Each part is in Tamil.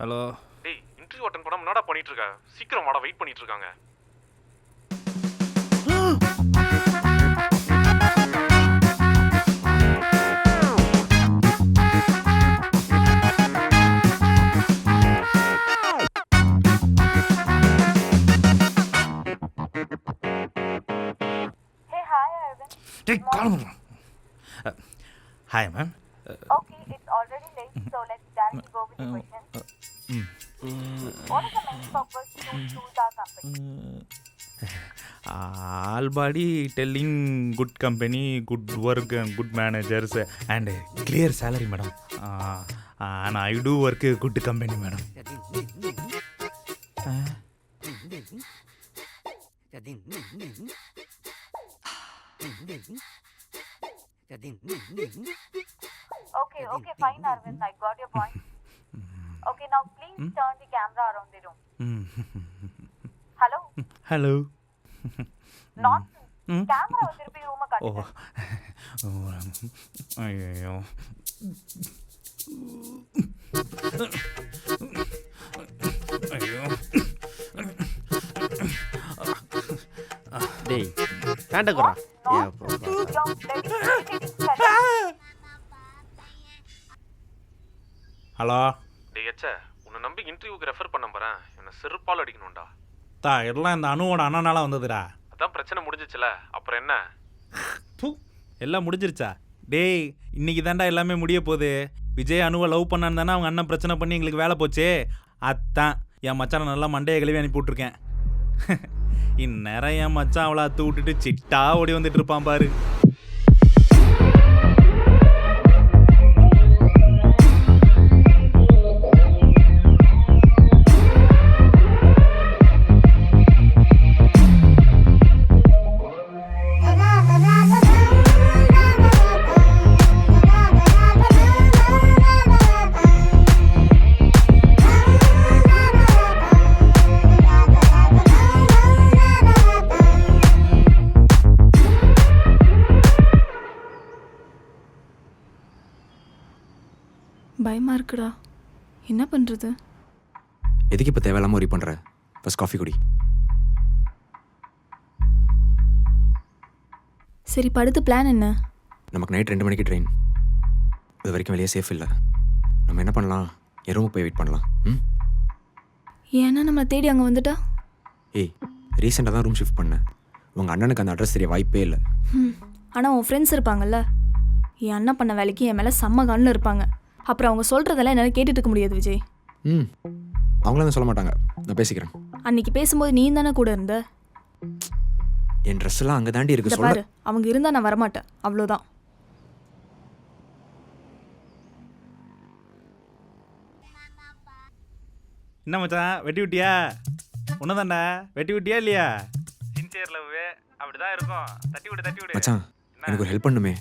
ஹலோ. டேய் இன்டர்வியூ அட்டெண்ட் பண்ண முன்னாடா பண்ணிட்டு இருக்க? சீக்கிரம் வாடா, வெயிட் பண்ணிட்டு இருக்காங்க. Hey, hi, Arvind. டேய் கால் பண்ணு. Hi ma'am. Okay, it's already late, so let's directly go with the questions. What is the main purpose to choose our company? All body telling good company, good work, and good managers, and clear salary, madam. And I do work good company, madam. Okay, fine, Arvind. I got your point. Okay, now please turn the camera around the room. Hello? Hello. Nonsense. Camera திருப்பி ரூம Oh. காட்டுங்க. ஐயோ. ஐயோ. டேய் பேண்ட குறா. Young lady sitting study. Hello. டேய் எச்சே, உன்னை நம்பி இன்டர்வியூக்கு ரெஃபர் பண்ண போறேன். என்ன செருப்பால் அடிக்கணும்டா. தா எல்லாம் இந்த அணுவோட அண்ணனால வந்ததுடா. அதான் பிரச்சனை முடிஞ்சிச்சுல, அப்புறம் என்ன? எல்லாம் முடிஞ்சிருச்சா? டேய் இன்னைக்கு தாண்டா எல்லாமே முடிய போகுது. விஜய் அணுவை லவ் பண்ணான்னு தானே அவங்க அண்ணன் பிரச்சனை பண்ணி எங்களுக்கு வேலை போச்சு. அதான் என் மச்சானை நல்லா மண்டையை கழுவி அனுப்பி விட்ருக்கேன். இந்நேரம் என் மச்சான் அவளை அத்து விட்டுட்டு சிட்டா ஓடி வந்துட்டு இருப்பான் பாரு. பயமாக இருக்குடா, என்ன பண்ணுறது? எதுக்கு இப்போ தேவையில்லாமல் ஒரி பண்ணுற? ஃபஸ்ட் காஃபி குடி. சரி படுத்து பிளான் என்ன? நமக்கு நைட் 2 மணிக்கு ட்ரெயின். அது வரைக்கும் வெளியே சேஃப் இல்லை. நம்ம என்ன பண்ணலாம்? என் ரூமுக்கு போய் வெயிட் பண்ணலாம். ஏன்னா நம்மளை தேடி அங்கே வந்துட்டா? ஏய் ரீசெண்டாக தான் ரூம் ஷிஃப்ட் பண்ணேன். உங்கள் அண்ணனுக்கு அந்த அட்ரஸ் தெரிய வாய்ப்பே இல்லை. ஆனால் உன் ஃப்ரெண்ட்ஸ் இருப்பாங்கல்ல, என் அண்ணன் பண்ண வேலைக்கு என் மேலே செம்ம கண்ணில் இருப்பாங்க. அப்புறம் அவங்க சொல்கிறதெல்லாம் என்னால் கேட்டுட்டு இருக்க முடியாது விஜய். அவங்களாம் சொல்ல மாட்டாங்க, நான் பேசிக்கிறேன். அன்னைக்கு பேசும்போது நீ தானே கூட இருந்த. என் ட்ரெஸ்ஸெல்லாம் அங்கே தாண்டி இருக்கு. பாரு, சொல்ல அவங்க இருந்தால் நான் வரமாட்டேன், அவ்வளோதான். என்ன மச்சான் வெட்டி விட்டியா? உன்னதாண்டா வெட்டி விட்டியா இல்லையா? சின்சியர் லவ் அப்படிதான் இருக்கும். தட்டி விடு. மச்சான் எனக்கு ஒரு ஹெல்ப் பண்ணுமே.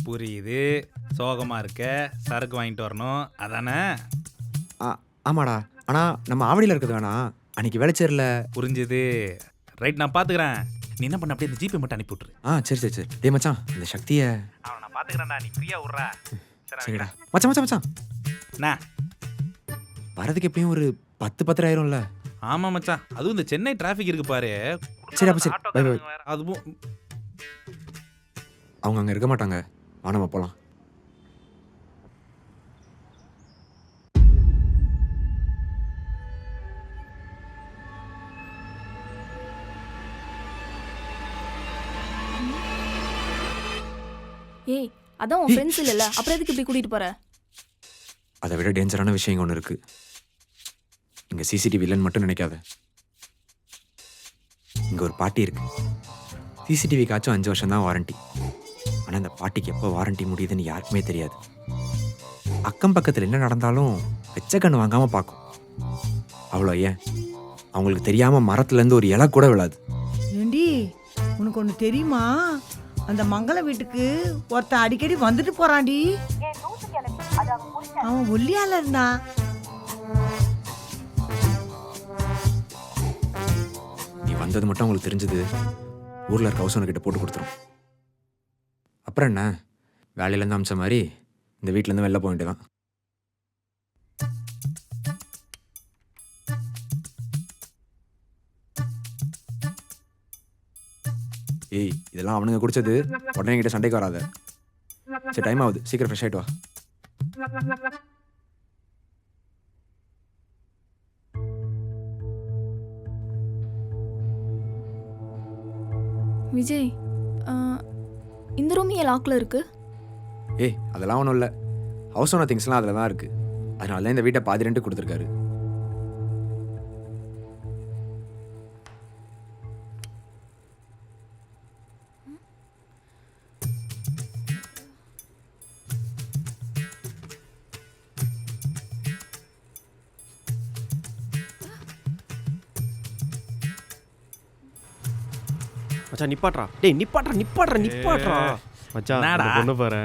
புரியுது, சோகமாக இருக்க, சரக்கு வாங்கிட்டு வரணும் அதானே? ஆமாடா, ஆனால் நம்ம ஆவடியில் இருக்கிறது வேணாம். அன்றைக்கி வேலைச்சேரில். புரிஞ்சுது. ரைட், நான் பார்த்துக்கிறேன். நீ என்ன பண்ண, அப்படியே இந்த ஜிபே மட்டும் அனுப்பி விட்ரு. சரி. டே மச்சான், இந்த சக்தியை அவனை நான் பார்த்துக்கிறேன்டா, நீ ஃப்ரீயாக விட்றா. சரிடா. மச்சான் என்ன? வரதுக்கு எப்படியும் ஒரு 10-10 ஆயிரும்ல? ஆமாம் மச்சான், அதுவும் இந்த சென்னை டிராஃபிக் இருக்கு பாரு. சரி அப்போ சரி, பை பை. அதுவும் அவங்க அங்கே இருக்க மாட்டாங்க, வா நம்ம போகலாம். ஏய் அதான் உன் ஃப்ரெண்ட்ஸ் இல்லைல்ல, அப்புறம் எதுக்கு இப்படி கூட்டிகிட்டு போகிற? அதை விட டேஞ்சரான விஷயம் ஒன்று இருக்குது. இங்கே சிசிடிவி இல்லைன்னு மட்டும் நினைக்காத. இங்கே ஒரு பாட்டி இருக்கு. சிசிடிவிக்காச்சும் 5 வருஷம் தான் வாரண்டி. ஆனால் அந்த பாட்டிக்கு எப்போ வாரண்டி முடியுதுன்னு யாருக்குமே தெரியாது. அக்கம் பக்கத்தில் என்ன நடந்தாலும் வெச்ச கண்ணு வாங்காமல் பார்க்கும். அவ்வளோ ஏன் அவங்களுக்கு தெரியாமல் மரத்துலேருந்து ஒரு இலை கூட விழாது. ஏண்டி உனக்கு ஒன்று தெரியுமா? அந்த மங்கள வீட்டுக்கு ஒருத்தன் அடிக்கடி வந்துட்டு போறான்டி. ஏன் லூசு கிளம்பி அது அவன் புரிஞ்ச அவன் ஒல்லியால இருந்தான். நீ வந்தது மட்டும் அவங்களுக்கு தெரிஞ்சது, ஊரில் இருக்க ஹவுஸ் ஓனர்கிட்ட போட்டு கொடுத்துரும். அப்புறம் என்ன, வேலையிலேருந்து அமிச்ச மாதிரி இந்த வீட்டிலேருந்து வெளில போக வேண்டியதான். இதெல்லாம் அவனுங்க குடிச்சது. உடனே என்கிட்ட சண்டைக்கு வராத. சரி டைம் ஆகுது, சீக்கிரம் ஃப்ரெஷ் ஆகிட்டு வா. விஜய் இந்த ரூம் ஏன் லாக்கில் இருக்கு? ஏய் அதெல்லாம் ஒன்றும் இல்லை, ஹவுஸ் ஓனர் திங்ஸ்லாம் அதில் தான் இருக்குது. அதனால தான் இந்த வீட்டை பாதி ரெண்டு கொடுத்துருக்காரு. மச்சான் நிப்பாட்றா. டேய் நிப்பாட்றா. மச்சான் என்னடா? அந்த பொண்ணு பாரு.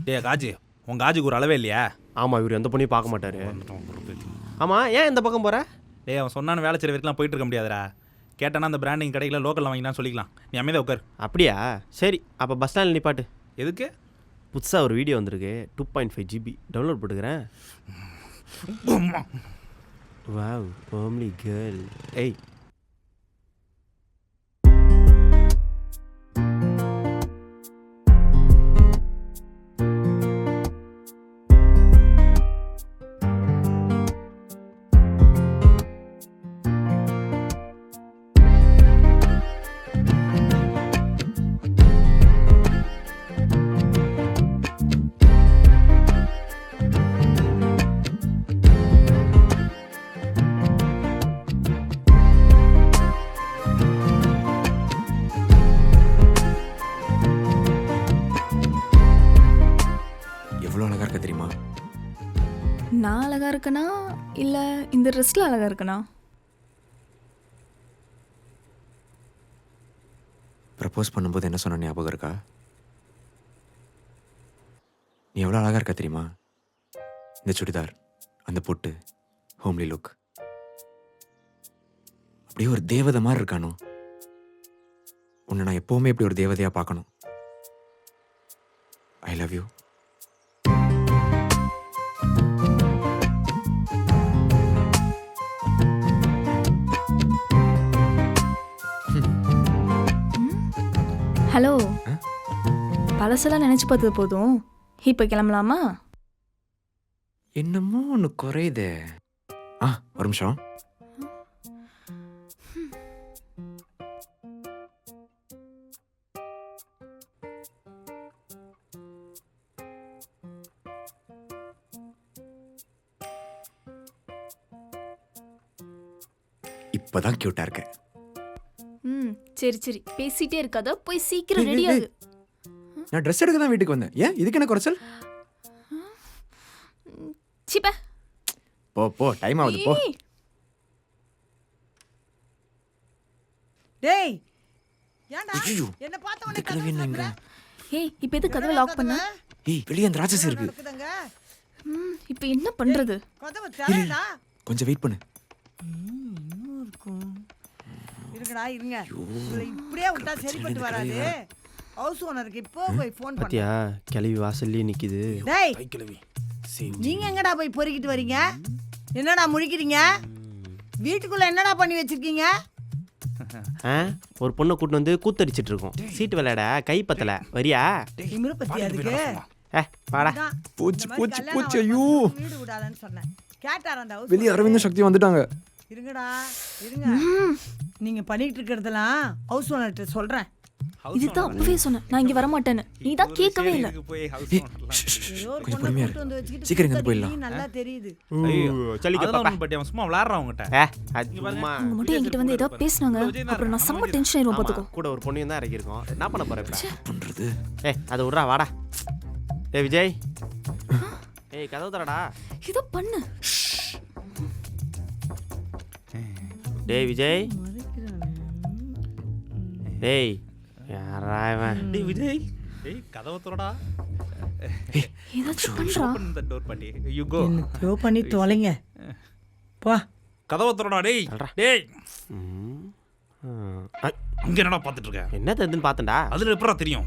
டேய் காஜி, உங்கள் காஜுக்கு ஒரு அளவே இல்லையா? ஆமா இவர் எந்த பொண்ணையும் பார்க்க மாட்டாரு. ஆமா ஏன் இந்த பக்கம் போற? டேய் அவன் சொன்னான்னு வேலை செய்கிற வரைக்கும் போயிட்டு இருக்க முடியாதுடா. கேட்டேன்னா அந்த பிராண்டிங் கடையில் லோக்கலில் வாங்கினான்னு சொல்லிக்கலாம். நீ அமைதியாக உட்கார். அப்படியா? சரி அப்போ பஸ் ஸ்டாண்டில் நிப்பாட்டு. எதுக்கு? புதுசாக ஒரு வீடியோ வந்திருக்கு, 2.5 GB டவுன்லோட் போட்டுக்கிறேன். Wow homely girl. ஏய் எவ்வளோ அழகாக இருக்க தெரியுமா? நான் அழகா இருக்கனா இல்லை இந்த ட்ரெஸ்ல அழகா இருக்கனா? ப்ரப்போஸ் பண்ணும்போது என்ன சொன்ன ஞாபகம் இருக்கா? நீ எவ்வளோ அழகாக இருக்க தெரியுமா? இந்த சுடிதார், அந்த பொட்டு, ஹோம்லி லுக், அப்படியே ஒரு தேவதை மாதிரி இருக்கானோ. உன்னை நான் எப்போவுமே இப்படி ஒரு தேவதையாக பார்க்கணும். I love you. ஹலோ, பழசெல்லாம் நினச்சி பார்த்தது போதும், இப்போ கிளம்பலாமா? என்னமோ ஒன்று குறையுதே. ஒரு நிமிஷம். இப்போதான் கியூட்டா இருக்க. சரி சரி பேசிட்டே இருக்காத, போய் சீக்கிரம் ரெடி ஆகு. நான் ட்ரெஸ் எடுக்க தான் வீட்டுக்கு வந்தேன். ஏன் இதுக்கு என்ன குறைச்சல்? சிப்ப போ போ, டைம் ஆகுது போ. டேய் ஏன்டா ஐயோ, என்ன பார்த்த உடனே இந்த கிழவி என்ன இங்க? ஏய் இப்போ எது கதவை லாக் பண்ண? ஏய் வெளியே அந்த ராட்சஸ் இருக்கு. இருக்குதுங்க. இப்போ என்ன பண்றது? கதவு திறடா. கொஞ்சம் வெயிட் பண்ணு. இன்னும் இருக்கும். இருங்கடா இருங்க. உங்களை இப்படியே விட்டா சரிப்பட்டு வராது. ஹவுஸ் ஓனருக்கு இப்போ போய் ஃபோன் பண்ணு. பாத்தியா கிளவி வாசல்லே நிக்குது. டேய் கிழவி நீங்க எங்கடா போய் பொறுக்கிட்டு வரீங்க? என்னடா முழிக்கிறீங்க? வீட்டுக்குள்ள என்னடா பண்ணி வச்சிருக்கீங்க? ஒரு பொண்ணை கூட்டு வந்து கூத்தடிச்சிட்டு இருக்கோம். சீட்டு விளையாட கை பத்தல, வரியா? திமிரு பத்தி அதுக்கு. வாடா. போச்சு போச்சு போச்சு. ஐயோ, வீடு விடாதன்னு சொன்னேன். கேட்டாரா அந்த ஹவுஸ் வெளியே அரவிந்த் சக்தி வந்துட்டாங்க. இருங்கடா இருங்க. நீங்க பண்ணிட்டு இருக்கிறதெல்லாம் ஹவுஸ் ஓனர்ட்ட சொல்றேன். இதுதான் அப்பவே சொன்னேன் நான் இங்க வர மாட்டேன்னு. நீ தான் கேட்கவே இல்ல. ஏதோ ஒரு கொஞ்சம் பொண்ணை பொறுமையா கூட்டு வந்து வச்சுக்கிட்டு சீக்கிரம் இங்க கூத்தடி, போயிடலாம். நல்லா தெரியுது. பட் அவன் சும்மா விளாட்றான் அவங்ககிட்ட. அவங்க மட்டும் என்கிட்ட வந்து ஏதோ பேசுனாங்க, அப்புறம் நான் செம்ம டென்ஷன் ஆயிரும் பாத்துக்கோ. கூட ஒரு பொண்ணையும் தான் இறக்கியிருக்கோம். என்ன பண்ண போற இப்ப? பண்றது அதை விட்றா, வாடா. விஜய், கதவு தரடா. இதோ பண்ணு. விஜய், யாரா இவன்? விஜய் கதவை திறடா. ஏதாச்சும் பண்றா. இந்த டோர் பண்ணி யூ கோ. த்ரோ பண்ணி தொலைங்க. போ. கதவை திறடா. டேய் டேய் ம். அங்க என்னடா பார்த்துட்டு இருக்க? என்ன தெரியுதுன்னு பார்த்தேன்டா. அதுல எப்படா தெரியும்?